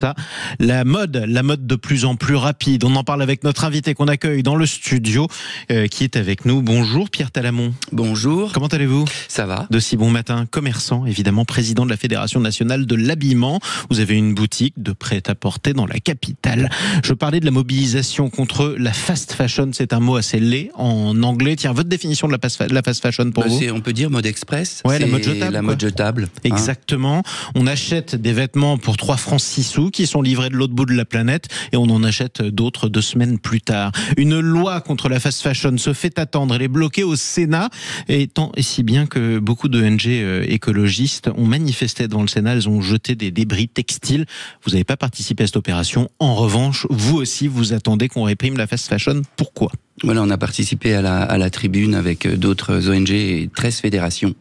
Ça, la mode de plus en plus rapide. On en parle avec notre invité qu'on accueille dans le studio, qui est avec nous. Bonjour Pierre Talamon. Bonjour. Comment allez-vous? Ça va. De si bon matin, commerçant, évidemment, président de la Fédération nationale de l'habillement. Vous avez une boutique de prêt-à-porter dans la capitale. Je parlais de la mobilisation contre la fast fashion. C'est un mot assez laid en anglais. Tiens, votre définition de la fast fashion pour vous? On peut dire mode express. Ouais, la mode jetable. La mode jetable. Exactement. On achète des vêtements pour 3 francs 6 sous qui sont livrés de l'autre bout de la planète et on en achète d'autres 2 semaines plus tard. Une loi contre la fast fashion se fait attendre. Elle est bloquée au Sénat et tant et si bien que beaucoup d'ONG écologistes ont manifesté devant le Sénat. Elles ont jeté des débris textiles. Vous n'avez pas participé à cette opération. En revanche, vous aussi, vous attendez qu'on réprime la fast fashion. Pourquoi ? Voilà, on a participé à la tribune avec d'autres ONG et 13 fédérations.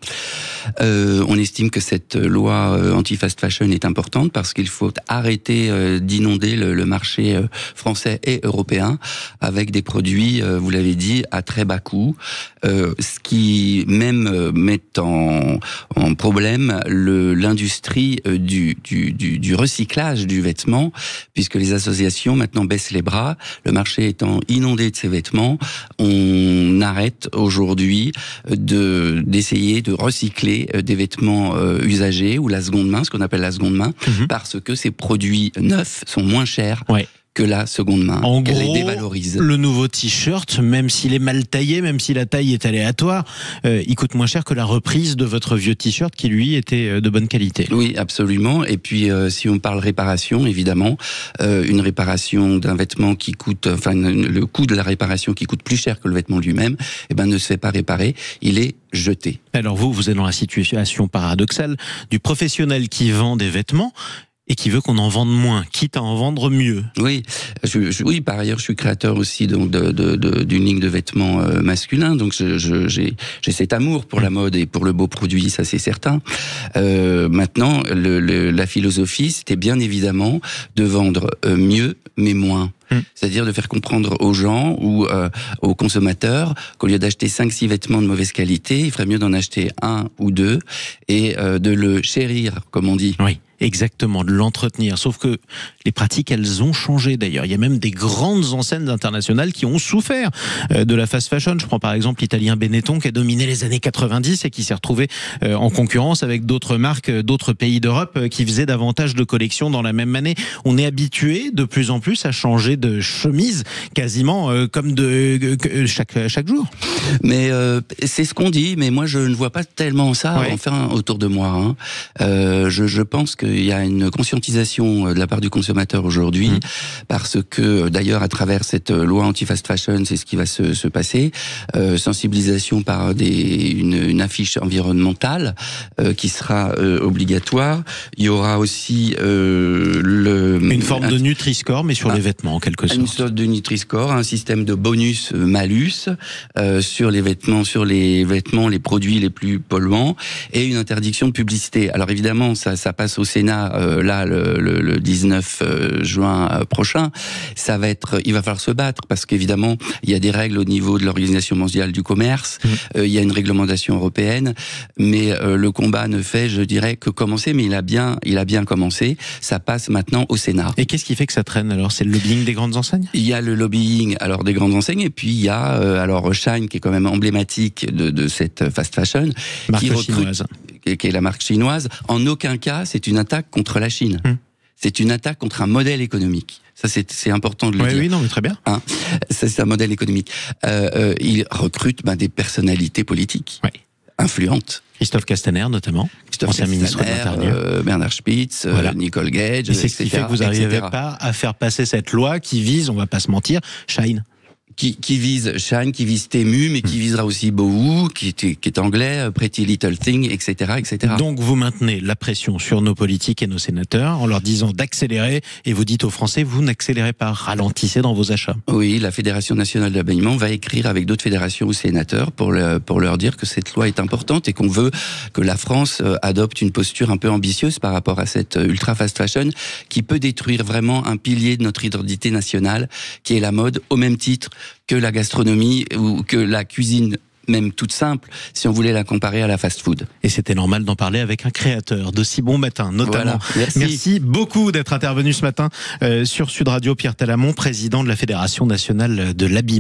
On estime que cette loi anti-fast fashion est importante parce qu'il faut arrêter d'inonder le marché français et européen avec des produits, vous l'avez dit, à très bas coût, ce qui même met en problème l'industrie du recyclage du vêtement, puisque les associations maintenant baissent les bras, le marché étant inondé de ces vêtements. On arrête aujourd'hui d'essayer de recycler des vêtements usagés ou la seconde main, ce qu'on appelle la seconde main, parce que ces produits neufs sont moins chers. Ouais. Que la seconde main. En gros, les dévalorise. Le nouveau t-shirt, même s'il est mal taillé, même si la taille est aléatoire, il coûte moins cher que la reprise de votre vieux t-shirt qui, lui, était de bonne qualité. Oui, absolument. Et puis, si on parle réparation, évidemment, une réparation d'un vêtement qui coûte, enfin, le coût de la réparation qui coûte plus cher que le vêtement lui-même, eh ben, ne se fait pas réparer, il est jeté. Alors vous êtes dans la situation paradoxale du professionnel qui vend des vêtements et qui veut qu'on en vende moins, quitte à en vendre mieux. Oui, oui. Par ailleurs, je suis créateur aussi donc d'une ligne de vêtements masculins, donc j'ai cet amour pour la mode et pour le beau produit, ça c'est certain. Maintenant, la philosophie, c'était bien évidemment de vendre mieux, mais moins. C'est-à-dire de faire comprendre aux gens ou aux consommateurs qu'au lieu d'acheter 5-6 vêtements de mauvaise qualité, il ferait mieux d'en acheter 1 ou 2 et de le chérir, comme on dit. Oui. Exactement, de l'entretenir. Sauf que les pratiques, elles ont changé d'ailleurs. Il y a même des grandes enseignes internationales qui ont souffert de la fast fashion. Je prends par exemple l'italien Benetton qui a dominé les années 90 et qui s'est retrouvé en concurrence avec d'autres marques, d'autres pays d'Europe qui faisaient davantage de collections dans la même année. On est habitué de plus en plus à changer de chemise quasiment comme chaque jour. Mais c'est ce qu'on dit, mais moi je ne vois pas tellement ça enfin autour de moi. Je pense qu'il y a une conscientisation de la part du consommateur aujourd'hui, parce que d'ailleurs à travers cette loi anti-fast fashion, c'est ce qui va se passer, sensibilisation par une affiche environnementale qui sera obligatoire. Il y aura aussi une forme de Nutri-Score, mais sur les vêtements en quelque sorte. Une sorte de Nutri-Score, un système de bonus-malus sur les vêtements, les produits les plus polluants, et une interdiction de publicité. Alors évidemment, ça passe au Sénat là le 19 juin prochain. Il va falloir se battre parce qu'évidemment il y a des règles au niveau de l'Organisation mondiale du commerce, il y a une réglementation européenne, mais le combat ne fait, je dirais, que commencer. Mais il a bien commencé. Ça passe maintenant au Sénat. Et qu'est-ce qui fait que ça traîne alors? C'est le lobbying des grandes enseignes? Il y a le lobbying des grandes enseignes, et puis il y a Shine qui est quand même emblématique de cette fast fashion, chinoise. Qui est la marque chinoise. En aucun cas, c'est une attaque contre la Chine. C'est une attaque contre un modèle économique. Ça, c'est important de le dire. Oui, non, mais très bien. Ça, c'est un modèle économique. Il recrute des personnalités politiques influentes. Christophe Castaner, notamment. Ancien ministre de l'Intérieur. Bernard Spitz, Nicole Gage, et c'est ce qui fait que vous n'arrivez pas à faire passer cette loi qui vise, on ne va pas se mentir, Shine. Qui vise Shine, qui vise Temu, mais qui visera aussi Boohoo, qui est anglais, Pretty Little Thing, etc., etc. Donc vous maintenez la pression sur nos politiques et nos sénateurs en leur disant d'accélérer, et vous dites aux Français, vous n'accélérez pas, ralentissez dans vos achats. Oui, la Fédération nationale de l'habillement va écrire avec d'autres fédérations aux sénateurs pour leur dire que cette loi est importante et qu'on veut que la France adopte une posture un peu ambitieuse par rapport à cette ultra fast fashion qui peut détruire vraiment un pilier de notre identité nationale, qui est la mode, au même titre que la gastronomie ou que la cuisine même toute simple, si on voulait la comparer à la fast-food. Et c'était normal d'en parler avec un créateur de Si Bon Matin, notamment. Voilà. Merci beaucoup d'être intervenu ce matin sur Sud Radio. Pierre Talamon, président de la Fédération nationale de l'habillement.